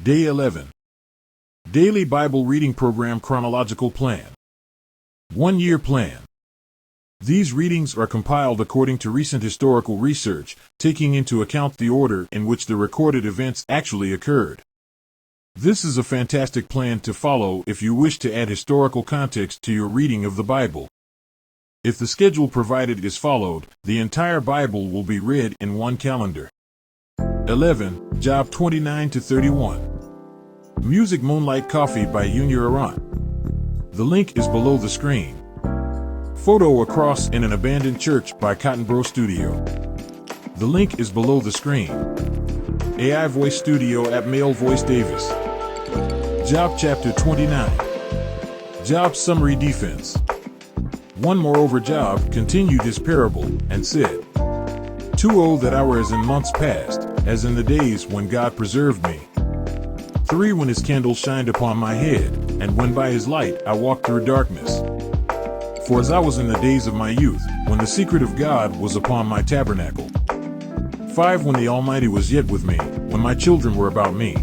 Day 11. Daily Bible Reading Program Chronological Plan. 1-year plan. These readings are compiled according to recent historical research, taking into account the order in which the recorded events actually occurred. This is a fantastic plan to follow if you wish to add historical context to your reading of the Bible. If the schedule provided is followed, the entire Bible will be read in one calendar. 11. Job 29 to 31. Music Moonlight Coffee by Yunior Arronte. The link is below the screen. Photo A Cross in an Abandoned Church by cottonbro Studio. The link is below the screen. AI Voice Studio at Male Voice Davis. Job Chapter 29. Job Summary Defense. One moreover Job continued his parable, and said, 2 that I were as in months past, as in the days when God preserved me. 3 when his candle shined upon my head, and when by his light I walked through darkness. For as I was in the days of my youth, when the secret of God was upon my tabernacle. 5 when the Almighty was yet with me, when my children were about me.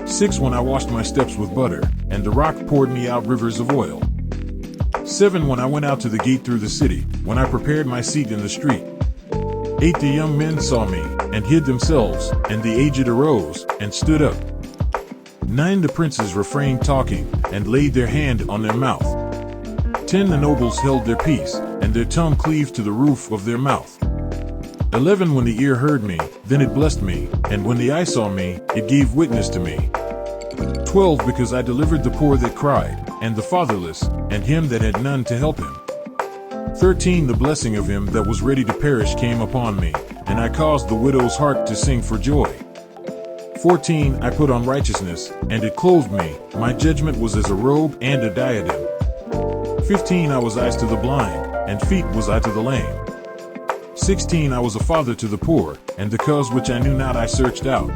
6 when I washed my steps with butter, and the rock poured me out rivers of oil. 7 when I went out to the gate through the city, when I prepared my seat in the street. 8 the young men saw me, and hid themselves, and the aged arose, and stood up. 9 the princes refrained talking, and laid their hand on their mouth. 10 the nobles held their peace, and their tongue cleaved to the roof of their mouth. 11 when the ear heard me, then it blessed me, and when the eye saw me, it gave witness to me. 12 because I delivered the poor that cried, and the fatherless, and him that had none to help him. 13 the blessing of him that was ready to perish came upon me, and I caused the widow's heart to sing for joy. 14 I put on righteousness, and it clothed me, my judgment was as a robe and a diadem. 15 I was eyes to the blind, and feet was I to the lame. 16 I was a father to the poor, and the cause which I knew not I searched out.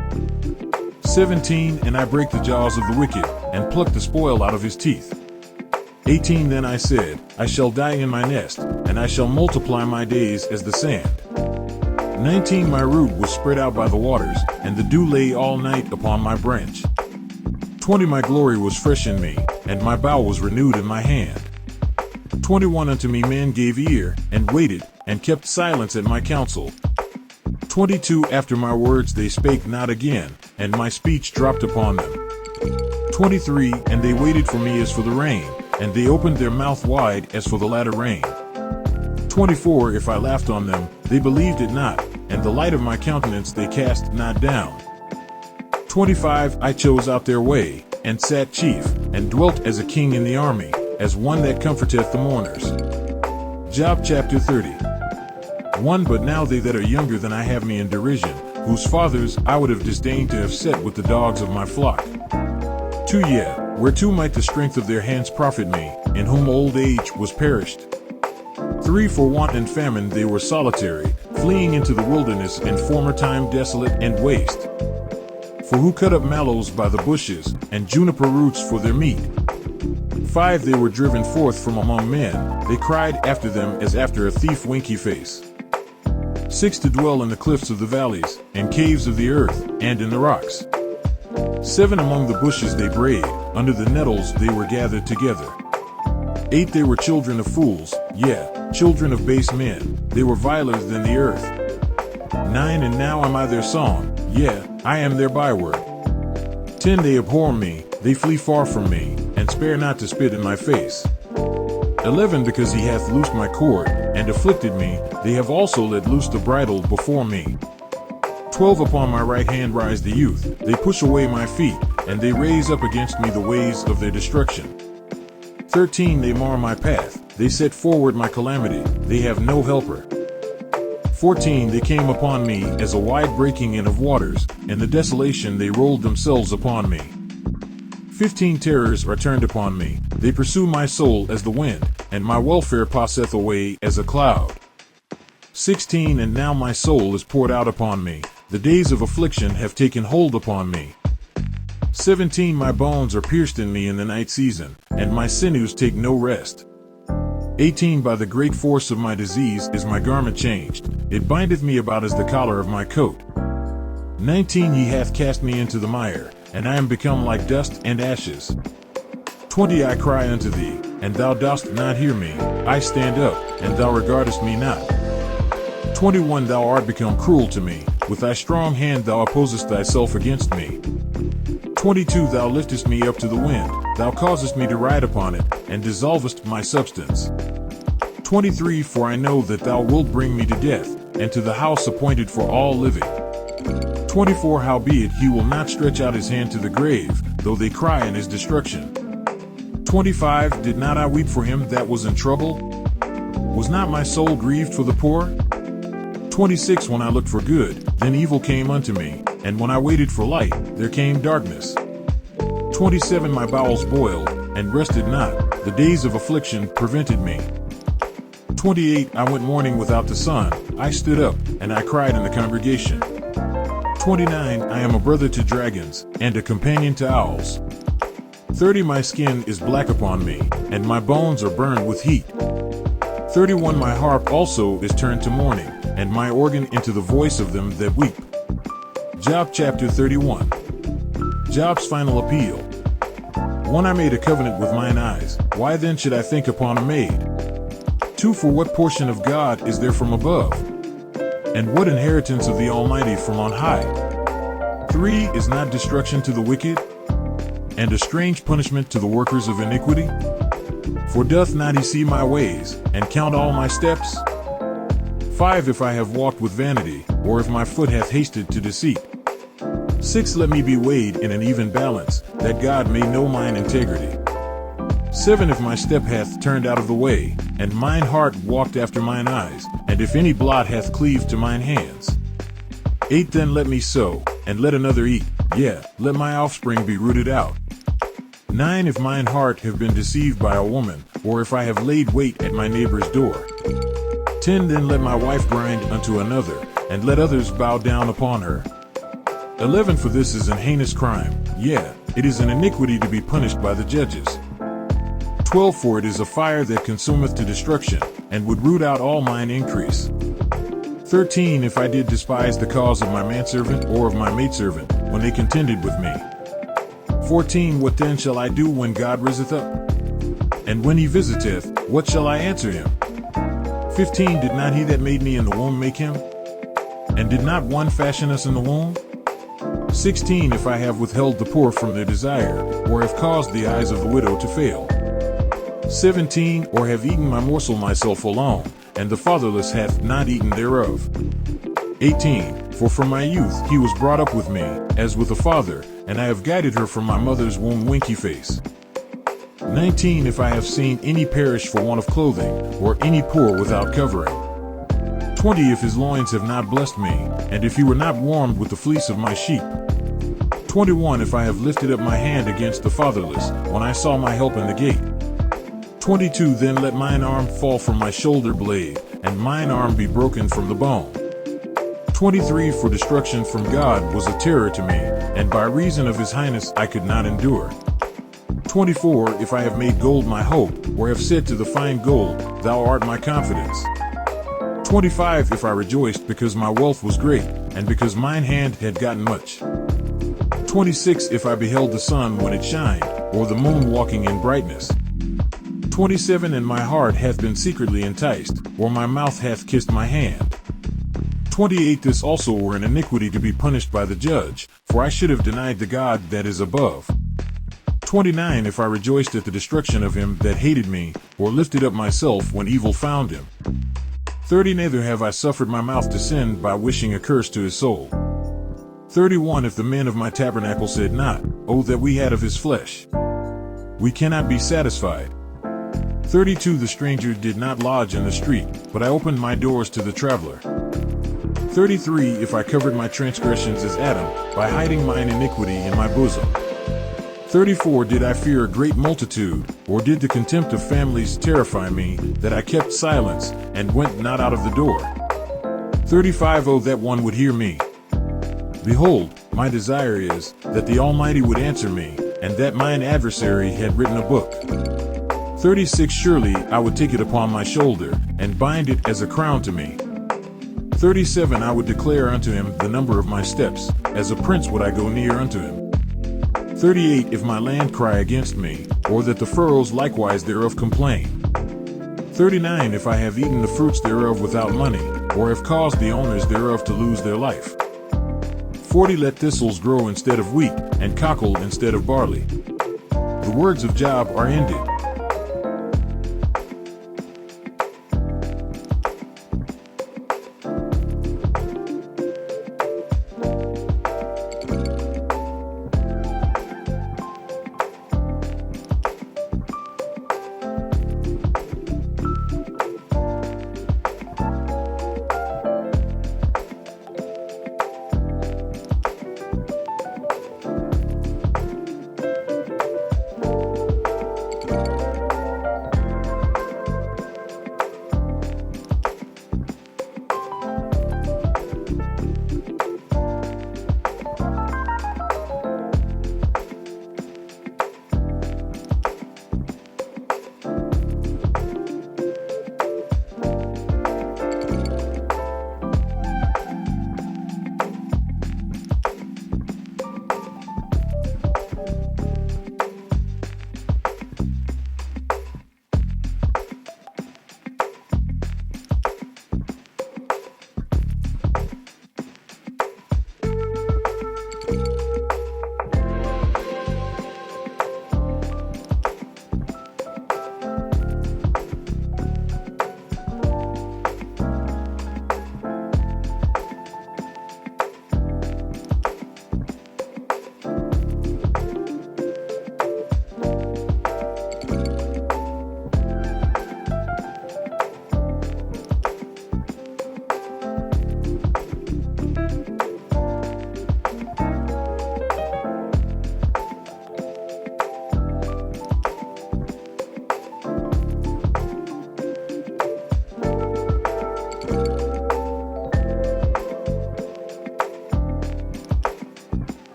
17 and I brake the jaws of the wicked, and plucked the spoil out of his teeth. 18 then I said, I shall die in my nest, and I shall multiply my days as the sand. 19 my root was spread out by the waters, and the dew lay all night upon my branch. 20 my glory was fresh in me, and my bow was renewed in my hand. 21 unto me men gave ear, and waited, and kept silence at my counsel. 22 after my words they spake not again, and my speech dropped upon them. 23 and they waited for me as for the rain, and they opened their mouth wide as for the latter rain. 24 if I laughed on them, they believed it not, and the light of my countenance they cast not down. 25 I chose out their way, and sat chief, and dwelt as a king in the army, as one that comforteth the mourners. Job chapter 30. 1 But now they that are younger than I have me in derision, whose fathers I would have disdained to have set with the dogs of my flock. 2 Whereto might the strength of their hands profit me, in whom old age was perished. 3 For want and famine they were solitary, fleeing into the wilderness in former time desolate and waste. For who cut up mallows by the bushes, and juniper roots for their meat? 5 They were driven forth from among men, they cried after them as after a thief winky face. 6 To dwell in the cliffs of the valleys, and caves of the earth, and in the rocks. 7 Among the bushes they brayed, under the nettles they were gathered together. 8 They were children of fools, children of base men, they were viler than the earth. 9 And now am I their song, I am their byword. 10 They abhor me, they flee far from me, and spare not to spit in my face. 11 Because he hath loosed my cord, and afflicted me, they have also let loose the bridle before me. 12 Upon my right hand rise the youth, they push away my feet, and they raise up against me the ways of their destruction. 13 They mar my path, they set forward my calamity, they have no helper. 14 They came upon me as a wide breaking in of waters, in the desolation they rolled themselves upon me. 15 Terrors are turned upon me, they pursue my soul as the wind, and my welfare passeth away as a cloud. 16 And now my soul is poured out upon me, the days of affliction have taken hold upon me. 17 My bones are pierced in me in the night season, and my sinews take no rest. 18 By the great force of my disease is my garment changed, it bindeth me about as the collar of my coat. 19 He hath cast me into the mire, and I am become like dust and ashes. 20 I cry unto thee, and thou dost not hear me. I stand up, and thou regardest me not. 21 Thou art become cruel to me. With thy strong hand thou opposest thyself against me. 22 Thou liftest me up to the wind. Thou causest me to ride upon it, and dissolvest my substance. 23 For I know that thou wilt bring me to death, and to the house appointed for all living. 24 Howbeit he will not stretch out his hand to the grave, though they cry in his destruction. 25 Did not I weep for him that was in trouble? Was not my soul grieved for the poor? 26 When I looked for good, then evil came unto me, and when I waited for light, there came darkness. 27 My bowels boiled, and rested not. The days of affliction prevented me. 28 I went mourning without the sun. I stood up, and I cried in the congregation. 29 I am a brother to dragons, and a companion to owls. 30 My skin is black upon me, and my bones are burned with heat. 31 My harp also is turned to mourning, and my organ into the voice of them that weep. Job chapter 31. Job's final appeal. 1 I made a covenant with mine eyes. Why then should I think upon a maid? 2 For what portion of God is there from above? And what inheritance of the Almighty from on high? 3 Is not destruction to the wicked, and a strange punishment to the workers of iniquity? For doth not he see my ways, and count all my steps? 5 If I have walked with vanity, or if my foot hath hasted to deceit. 6 Let me be weighed in an even balance, that God may know mine integrity. 7 If my step hath turned out of the way, and mine heart walked after mine eyes, and if any blot hath cleaved to mine hands. 8 Then let me sow, and let another eat, yea, let my offspring be rooted out. 9 If mine heart have been deceived by a woman, or if I have laid wait at my neighbor's door. 10 Then let my wife grind unto another, and let others bow down upon her. 11 For this is an heinous crime, yea, it is an iniquity to be punished by the judges. 12 For it is a fire that consumeth to destruction, and would root out all mine increase. 13 If I did despise the cause of my manservant or of my maidservant, when they contended with me. 14 What then shall I do when God riseth up? And when he visiteth, what shall I answer him? 15 Did not he that made me in the womb make him? And did not one fashion us in the womb? 16 If I have withheld the poor from their desire, or have caused the eyes of the widow to fail. 17 Or have eaten my morsel myself alone, and the fatherless hath not eaten thereof. 18 For from my youth he was brought up with me, as with a father, and I have guided her from my mother's womb winky face. 19 If I have seen any perish for want of clothing, or any poor without covering. 20 If his loins have not blessed me, and if he were not warmed with the fleece of my sheep. 21 If I have lifted up my hand against the fatherless, when I saw my help in the gate. 22 Then let mine arm fall from my shoulder blade, and mine arm be broken from the bone. 23 For destruction from God was a terror to me, and by reason of his highness I could not endure. 24 If I have made gold my hope, or have said to the fine gold, thou art my confidence. 25 If I rejoiced because my wealth was great, and because mine hand had gotten much. 26 If I beheld the sun when it shined, or the moon walking in brightness. 27 And my heart hath been secretly enticed, or my mouth hath kissed my hand. 28 This also were an iniquity to be punished by the judge, for I should have denied the God that is above. 29 If I rejoiced at the destruction of him that hated me, or lifted up myself when evil found him. 30 Neither have I suffered my mouth to sin by wishing a curse to his soul. 31 If the men of my tabernacle said not, O that we had of his flesh. We cannot be satisfied. 32 The stranger did not lodge in the street, but I opened my doors to the traveler. 33 If I covered my transgressions as Adam, by hiding mine iniquity in my bosom. 34 Did I fear a great multitude, or did the contempt of families terrify me, that I kept silence, and went not out of the door? 35 Oh that one would hear me. Behold, my desire is, that the Almighty would answer me, and that mine adversary had written a book. 36 Surely I would take it upon my shoulder, and bind it as a crown to me. 37 I would declare unto him the number of my steps, as a prince would I go near unto him. 38 If my land cry against me, or that the furrows likewise thereof complain. 39 If I have eaten the fruits thereof without money, or have caused the owners thereof to lose their life. 40 Let thistles grow instead of wheat, and cockle instead of barley. The words of Job are ended.